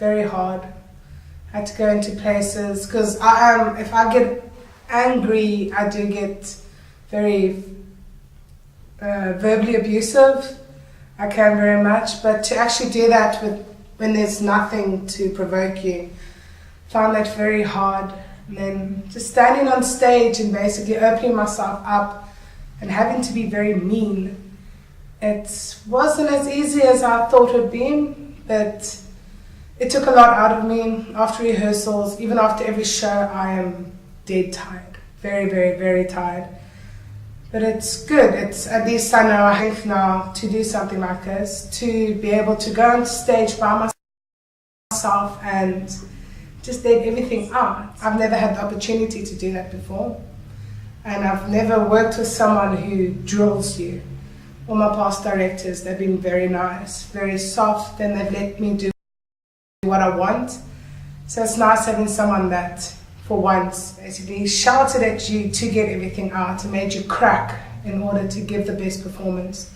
very hard. I had to go into places, because if I get angry, I do get very verbally abusive. I can very much, but to actually do that when there's nothing to provoke you, found that very hard. And then just standing on stage and basically opening myself up and having to be very mean, it wasn't as easy as I thought it would be, but it took a lot out of me. After rehearsals, even after every show, I am dead tired. Very, very, very tired. But it's good. It's at least I know I have now to do something like this, to be able to go on stage by myself and just let everything out. I've never had the opportunity to do that before. And I've never worked with someone who drills you. All my past directors, they've been very nice, very soft, and they've let me do what I want. So it's nice having someone that, for once, basically shouted at you to get everything out and made you crack in order to give the best performance.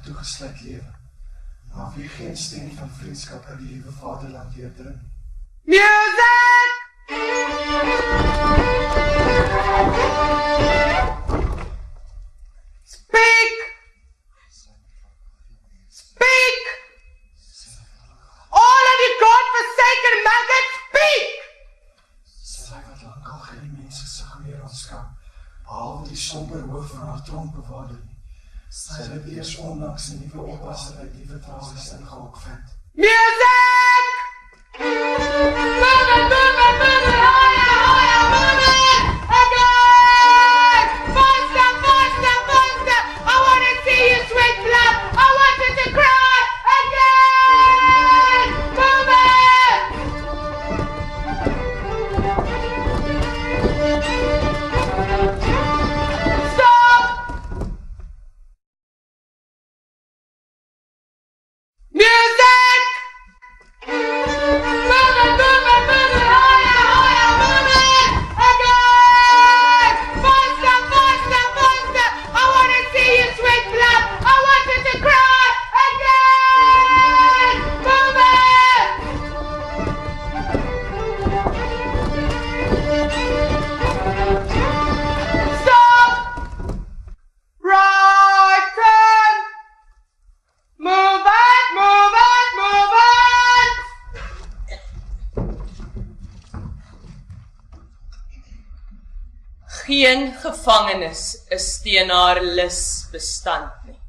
Toegesluit lewe, maar wie geen stem van vriendskap uit die liewe vaderland deurdring. Music! Speak! Speak! All of you God-forsaken maggots, speak! Sy wat lang al geen mense sig meer aanskap, behalwe die somber hoof van haar tronkbewaarder nie. Sy het eers onlangs 'n nuwe oppasser uit die Pretorius ingehok vind. Music! Move it, higher, move it! Again! Faster! I want to see you sweat blood! I want you to cry! Again! Move it! Stop! Music! Move it, higher, move it! Again! Faster! I want to see you sweat blood! I want you to cry! Again! Move it! Stop! Right turn! Move it! Geen gevangenis is teen haar lus bestand nie.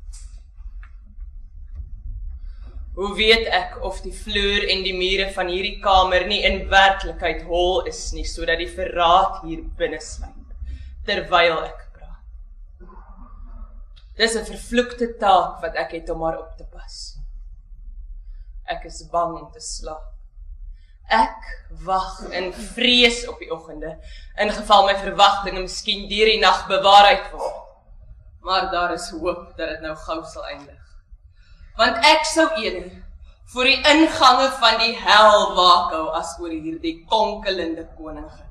Hoe weet ek of die vloer en die mure van hierdie kamer nie in werklikheid hol is nie, sodat die verraad hier binne sluip, terwyl ek praat. Dis 'n vervloekte taak wat ek het om haar op te pas. Ek is bang om te slaap. Ek wag in vrees op die oggende, in geval my verwagtinge miskien deur die nag bewaarheid word. Maar daar is hoop dat dit nou gou sal eindig. Want ek sou eerder voor die ingange van die hel waak hou as oor hierdie konkelende koningin.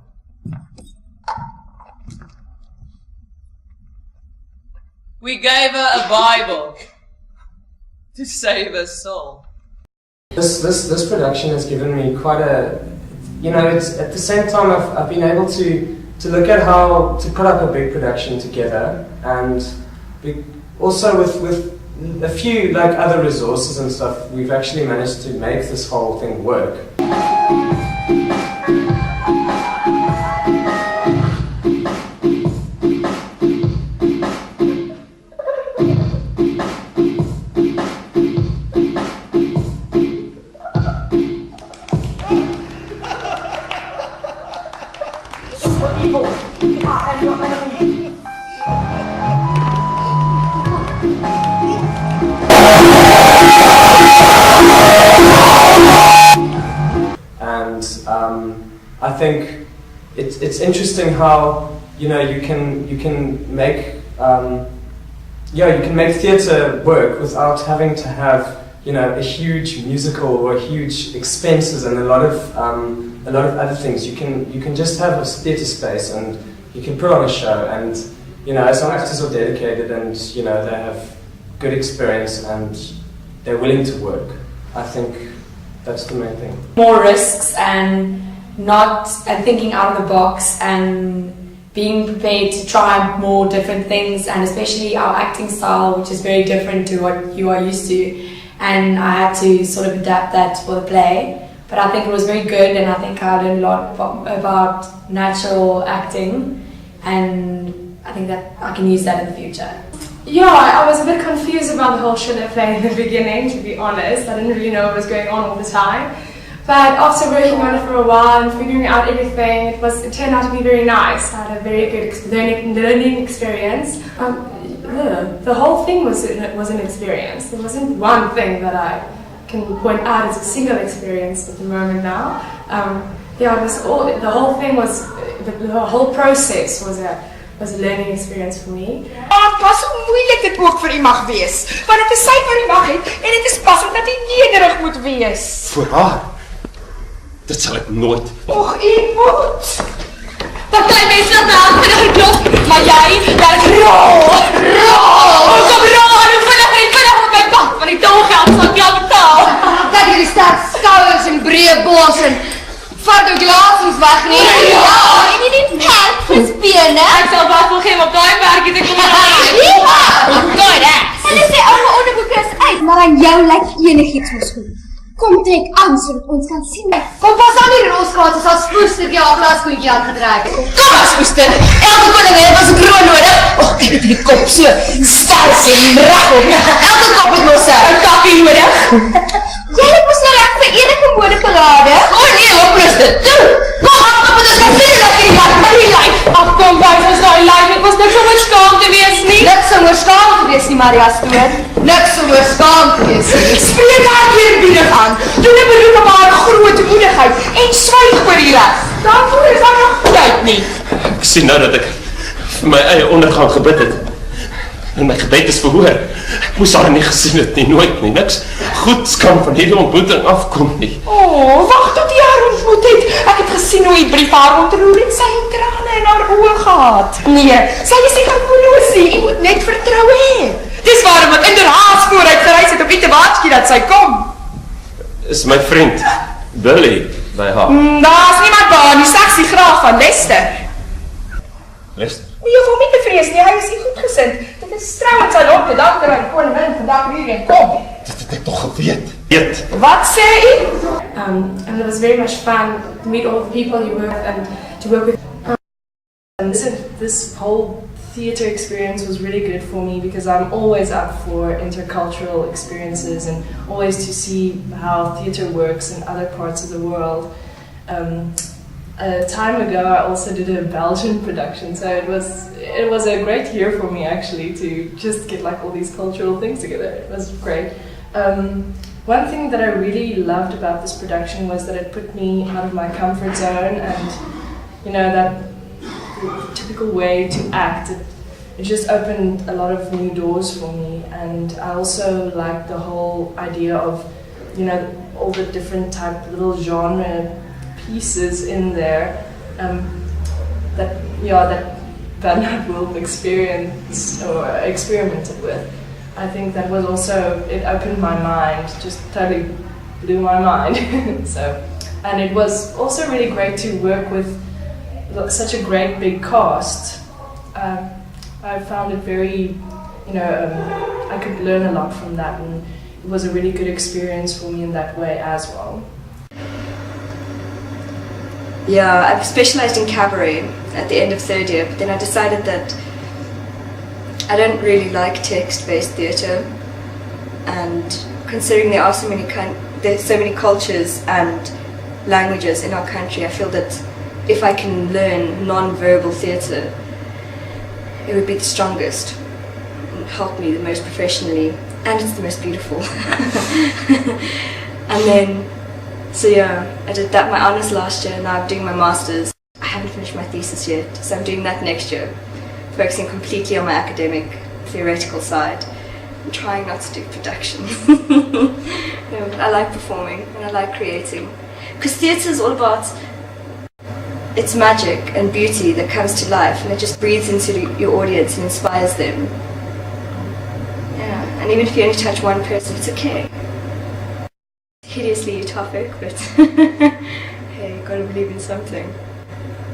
We gave her a Bible to save her soul. This production has given me quite a, it's at the same time I've been able to look at how to put up a big production together, and also with a few like other resources and stuff, we've actually managed to make this whole thing work. think it's interesting how you can make you can make theatre work without having to have a huge musical or huge expenses and a lot of other things. You can just have a theatre space and you can put on a show, and as long as actors are dedicated and they have good experience and they're willing to work, I think that's the main thing. More risks and thinking out of the box and being prepared to try more different things, and especially our acting style, which is very different to what you are used to, and I had to sort of adapt that for the play. But I think it was very good, and I think I learned a lot about natural acting, and I think that I can use that in the future. Yeah, I was a bit confused about the whole Schiller play in the beginning, to be honest. I didn't really know what was going on all the time. But after working on it for a while and figuring out everything, it turned out to be very nice. I had a very good learning experience. The whole thing was an experience. There wasn't one thing that I can point out as a single experience at the moment now. It was all. The whole thing was the whole process was a learning experience for me. Pas hoe moeilik dit ook vir u mag wees, want dit is sy wat die mag het en dit is pas ook dat u nederig moet wees. Voor haar? Dit sal ek nooit. Och, u moet. Party mense dat daar vinnig klop, maar jy rol. Kom rol, en vinnig op my pad, want die tolgeld sal ek jou betaal. Dat jy die sterk skouers en breë bos en vat jou glasens wegneem. Ja, en jy die pad gesbene. Ek sal wat wil gee op daai werk het ek kom aan. Ja, goed hè. Hulle sê alle onderboeke is uit, maar aan jou lyk enigiets mos goed. Kom trek aan sodat ons kan sien. Kom pas aan die rolskaart, as al spoester jy al glaskoentjie aangetrek. Kom maar spoester. Elke koning het ons 'n kroon nodig. Och, kyk dit die kop so stels en reg op. Elke kop het mos 'n kappie nodig. Jy moet nou reg vir enige modeparade. O nee, hopeloos dit. Kom op met ons kafee dat jy maar die lyf. Ag kom by, ons daai lyf. Ek was niks om skaam te wees nie. Niks om skaam te wees nie, Maria Stuart. Niks om skaam te wees nie. Spreek haar eerbiedig aan. Doen 'n beroep op haar groot moedigheid en swyg oor die res. Daarvoor is daar nog tyd nie. Ek sien nou dat ek vir my eie ondergang gebid het. En my gebed is verhoor. Ek moes haar nie gesien het nie, nooit nie. Niks goeds kan van hierdie ontmoeting afkom nie. Wag tot jy haar ontmoet het. Ek het gesien hoe die brief haar ontroer en sy het trane in haar oë gehad. Nee, sy is nie gevoelloos nie. Jy moet net vertrou hê. Dis waarom ek inderhaas vooruit gereis het om nie te waarsku dat sy kom. Is my vriend Billy by haar? Daar's niemand daar nie, sê sy graag van Lester. Lester? Jy hoef hom nie te vrees nie, hy is nie goedgesind. Dit is trouwens sy lot te dank aan die koningin vandag hierheen kom. Dit het ek toch geweet. Weet. Wat sê jy? And it was very much fun to meet all the people you work with and to work with. And this whole theatre experience was really good for me because I'm always up for intercultural experiences and always to see how theatre works in other parts of the world. A time ago I also did a Belgian production, so it was a great year for me actually to just get like all these cultural things together. It was great. One thing that I really loved about this production was that it put me out of my comfort zone, and that typical way to act. It just opened a lot of new doors for me, and I also liked the whole idea of all the different type little genre pieces in there that Bernhard will experimented with. I think that was also, it opened my mind, just totally blew my mind. And it was also really great to work with such a great big cast. I found it very, I could learn a lot from that, and it was a really good experience for me in that way as well. Yeah, I've specialized in cabaret at the end of third year, but then I decided that I don't really like text-based theatre, and considering there are there's so many cultures and languages in our country, I feel that if I can learn non-verbal theatre, it would be the strongest and help me the most professionally, and it's the most beautiful. And then So yeah, I did that, my honours last year, now I'm doing my masters. I haven't finished my thesis yet, so I'm doing that next year, focusing completely on my academic, theoretical side. I'm trying not to do production. I like performing and I like creating. Because theatre is all about, it's magic and beauty that comes to life and it just breathes into your audience and inspires them. Yeah, and even if you only touch one person, it's okay. Hideously utopic, but hey, you gotta believe in something.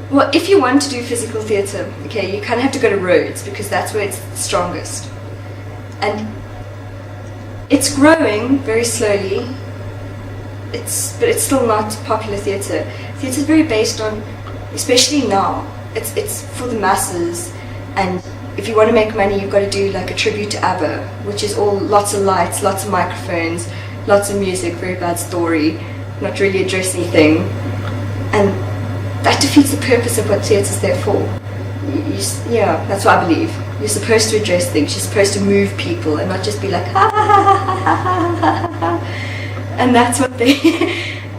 Well, if you want to do physical theatre, okay, you kind of have to go to Rhodes because that's where it's the strongest. And it's growing very slowly, but it's still not popular theatre. Theatre is very based on, especially now, it's for the masses, and if you want to make money, you've got to do like a tribute to ABBA, which is all lots of lights, lots of microphones, lots of music, very bad story, not really addressing anything, and that defeats the purpose of what theatre's there for. Yeah, that's what I believe. You're supposed to address things, you're supposed to move people and not just be like, ha ha ha ha ha ha ha. And that's what they,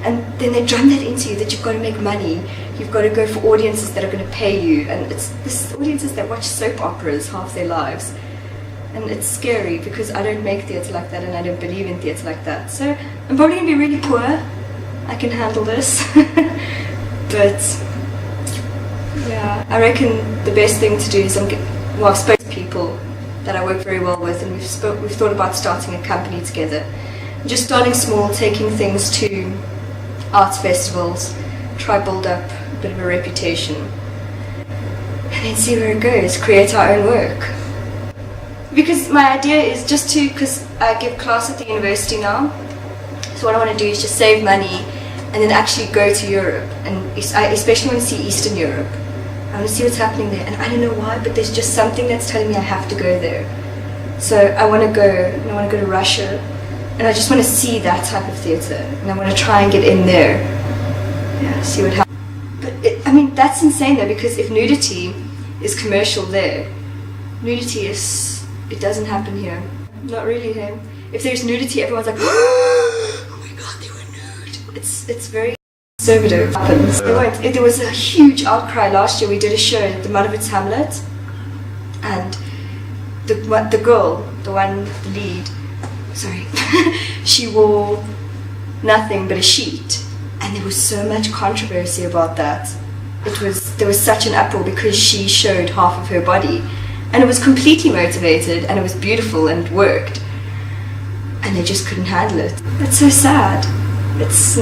and then they drum that into you that you've got to make money, you've got to go for audiences that are going to pay you, and it's this audiences that watch soap operas half their lives. And it's scary because I don't make theatre like that and I don't believe in theatre like that. So I'm probably going to be really poor. I can handle this. But yeah, I reckon the best thing to do is I've spoken to people that I work very well with, and we've thought about starting a company together. Just starting small, taking things to arts festivals, try build up a bit of a reputation, and then see where it goes, create our own work. Because my idea is just to, because I give class at the university now, so what I want to do is just save money and then actually go to Europe, and I especially want to see Eastern Europe. I want to see what's happening there, and I don't know why, but there's just something that's telling me I have to go there. So I want to go, and I want to go to Russia, and I just want to see that type of theatre, and I want to try and get in there, yeah, see what happens. But I mean, that's insane though, because if nudity is commercial there, nudity is, it doesn't happen here. Not really here. If there's nudity, everyone's like, oh my god, they were nude. It's very conservative. There was a huge outcry last year. We did a show at the Mudovitz Hamlet, and the girl, the one, the lead, sorry, she wore nothing but a sheet, and there was so much controversy about that. There was such an uproar because she showed half of her body. And it was completely motivated, and it was beautiful, and it worked. And they just couldn't handle it. It's so sad. It's,